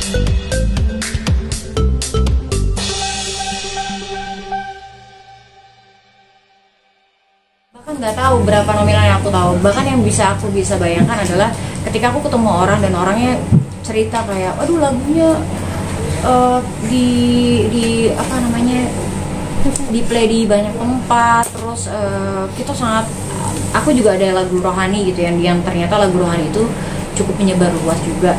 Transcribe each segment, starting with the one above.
Bahkan nggak tahu berapa nominal yang aku tahu. Bahkan yang aku bisa bayangkan adalah ketika aku ketemu orang dan orangnya cerita kayak, aduh lagunya di apa namanya, di play di banyak tempat, terus kita sangat, aku juga ada lagu rohani gitu yang ternyata lagu rohani itu cukup menyebar luas juga.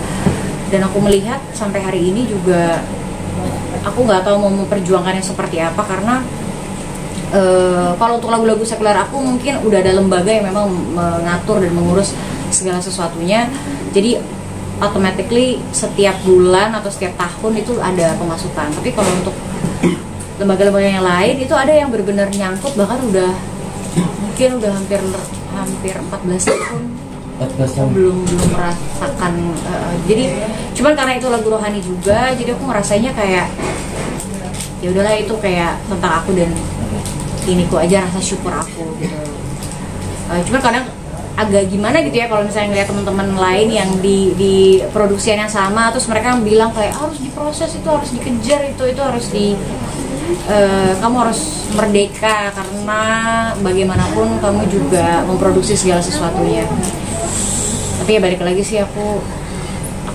Dan aku melihat sampai hari ini juga aku nggak tahu mau memperjuangkannya seperti apa, karena kalau untuk lagu-lagu sekuler aku mungkin udah ada lembaga yang memang mengatur dan mengurus segala sesuatunya, jadi automatically setiap bulan atau setiap tahun itu ada pemasukan. Tapi kalau untuk lembaga-lembaga yang lain itu ada yang benar-benar nyangkut, bahkan mungkin udah hampir 14 tahun belum merasakan. Jadi cuman karena itu lagu rohani juga, jadi aku ngerasanya kayak ya udahlah, itu kayak tentang aku dan iniku aja, rasa syukur aku gitu. Cuman kadang agak gimana gitu ya kalau misalnya ngeliat teman-teman lain yang di produksian yang sama, terus mereka bilang kayak harus diproses, itu harus dikejar, itu harus kamu harus merdeka karena bagaimanapun kamu juga memproduksi segala sesuatunya. Tapi ya balik lagi sih, aku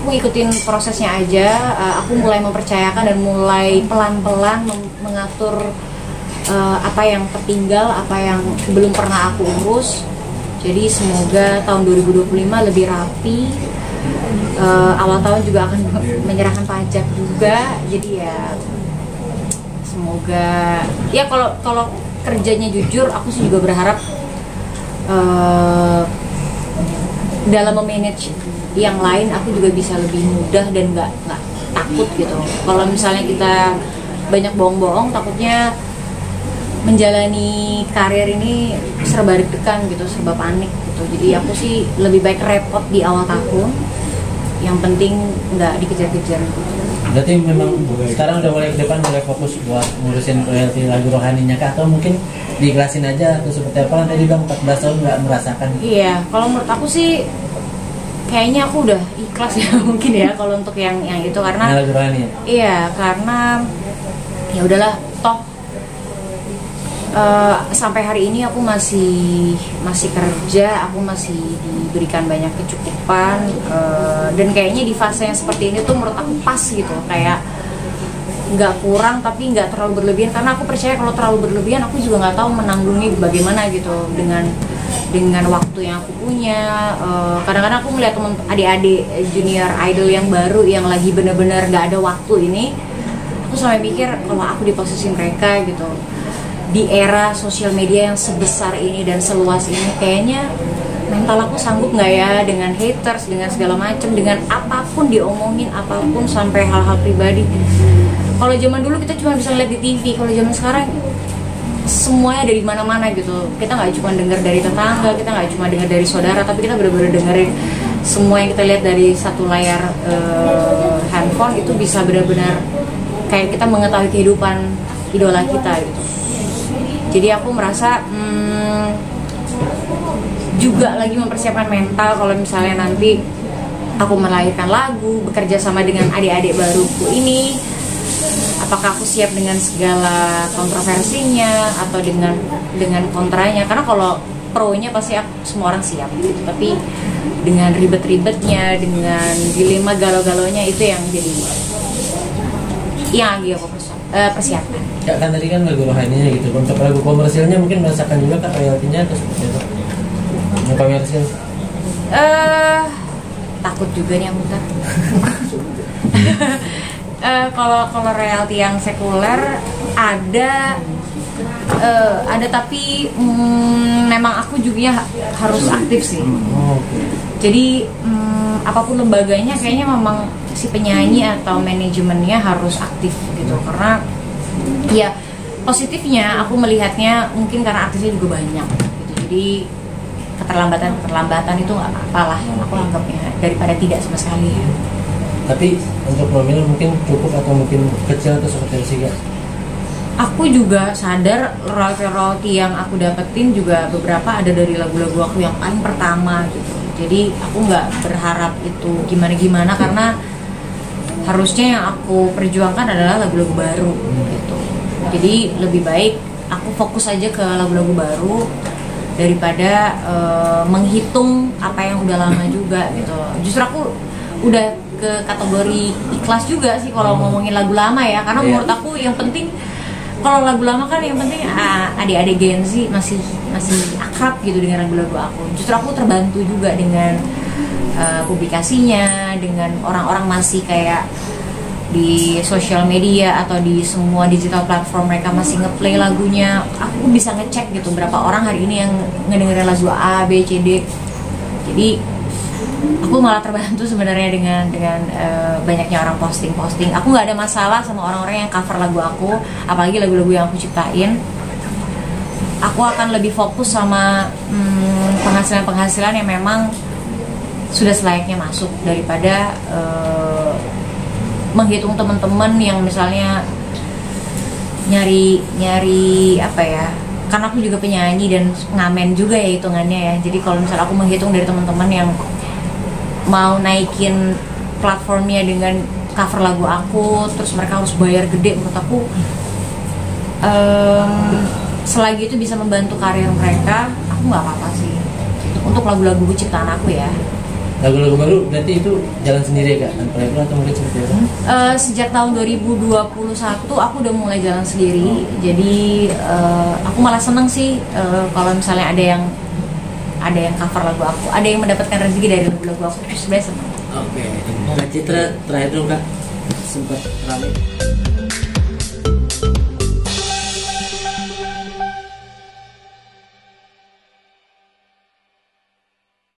ngikutin prosesnya aja. Aku mulai mempercayakan dan mulai pelan-pelan mengatur apa yang tertinggal, apa yang belum pernah aku urus. Jadi semoga tahun 2025 lebih rapi. Awal tahun juga akan menyerahkan pajak juga. Jadi ya semoga ya, kalau kerjanya jujur, aku sih juga berharap dalam memanage yang lain aku juga bisa lebih mudah dan nggak takut gitu. Kalau misalnya kita banyak bohong-bohong, takutnya menjalani karir ini serba deg-degan gitu, serba panik gitu. Jadi aku sih lebih baik repot di awal tahun, yang penting nggak dikejar-kejar gitu. Berarti memang sekarang udah mulai ke depan mulai fokus buat ngurusin royalti lagu rohaninya kah? Atau mungkin diikhlasin aja atau seperti apa? Kan tadi bilang 14 tahun nggak merasakan. Iya, kalau menurut aku sih kayaknya aku udah ikhlas ya mungkin ya kalau untuk yang itu, karena lagu rohani ya? Iya, karena ya udahlah, toh sampai hari ini aku masih kerja, aku masih diberikan banyak kecukupan, dan kayaknya di fase yang seperti ini tuh menurut aku pas gitu, kayak nggak kurang tapi nggak terlalu berlebihan, karena aku percaya kalau terlalu berlebihan aku juga nggak tahu menanggungi bagaimana gitu dengan waktu yang aku punya. Kadang-kadang aku melihat teman adik-adik junior idol yang baru yang lagi bener-bener nggak ada waktu ini, aku sampai mikir kalau aku di posisi mereka gitu, di era sosial media yang sebesar ini dan seluas ini, kayaknya mental aku sanggup nggak ya dengan haters, dengan segala macam, dengan apapun diomongin, apapun sampai hal-hal pribadi. Kalau zaman dulu kita cuma bisa lihat di TV, kalau zaman sekarang semuanya dari mana-mana gitu. Kita nggak cuma dengar dari tetangga, kita nggak cuma dengar dari saudara, tapi kita benar-benar dengerin semua yang kita lihat dari satu layar handphone. Itu bisa benar-benar kayak kita mengetahui kehidupan idola kita gitu. Jadi aku merasa juga lagi mempersiapkan mental kalau misalnya nanti aku melahirkan lagu, bekerja sama dengan adik-adik baruku ini, apakah aku siap dengan segala kontroversinya atau dengan kontranya. Karena kalau pro-nya pasti semua orang siap gitu, tapi dengan ribet-ribetnya, dengan dilema galau-galaunya, itu yang jadi yang lagi aku persiapkan. Ya kan tadi kan lagu rohaninya gitu. Untuk lagu komersilnya mungkin merasakan juga kan royaltinya atau seperti itu? Yang komersil? Takut juga nih aku ntar. Kalau royalti yang sekuler ada tapi memang aku juga harus aktif sih. Jadi apapun lembaganya kayaknya memang si penyanyi atau manajemennya harus aktif gitu, karena ya positifnya aku melihatnya mungkin karena artisnya juga banyak gitu, jadi keterlambatan itu nggak apa-apa lah aku anggapnya, daripada tidak sama sekali ya. Tapi untuk nominal mungkin cukup atau mungkin kecil atau seperti itu sih Kak? Aku juga sadar royalti yang aku dapetin juga beberapa ada dari lagu-lagu aku yang paling pertama gitu. Jadi aku nggak berharap itu gimana-gimana, karena harusnya yang aku perjuangkan adalah lagu-lagu baru gitu. Jadi lebih baik aku fokus aja ke lagu-lagu baru daripada menghitung apa yang udah lama juga gitu. Justru aku udah ke kategori ikhlas juga sih kalau ngomongin lagu lama ya, karena menurut aku yang penting kalau lagu lama kan yang penting adik-adik Gen Z masih akrab gitu dengan lagu-lagu aku. Justru aku terbantu juga dengan publikasinya, dengan orang-orang masih kayak di sosial media atau di semua digital platform mereka masih ngeplay lagunya. Aku bisa ngecek gitu berapa orang hari ini yang ngedengerin lagu A, B, C, D. Jadi aku malah terbantu sebenarnya dengan banyaknya orang posting. Aku nggak ada masalah sama orang-orang yang cover lagu aku, apalagi lagu-lagu yang aku ciptain. Aku akan lebih fokus sama penghasilan yang memang sudah selayaknya masuk daripada menghitung teman-teman yang misalnya nyari apa ya. Karena aku juga penyanyi dan ngamen juga ya hitungannya ya. Jadi kalau misalnya aku menghitung dari teman-teman yang mau naikin platformnya dengan cover lagu aku, terus mereka harus bayar gede, menurut aku selagi itu bisa membantu karir mereka, aku nggak apa-apa sih. Untuk lagu-lagu ciptaan aku ya. Lagu-lagu baru berarti itu jalan sendiri Kak, tanpa label atau mungkin seperti apa? Sejak tahun 2021 aku udah mulai jalan sendiri. Jadi aku malah seneng sih kalau misalnya ada yang cover lagu aku, ada yang mendapatkan rezeki dari lagu aku, terus sebenarnya seneng. Oke, Kak Citra terakhir dulu Kak, sempat ramai.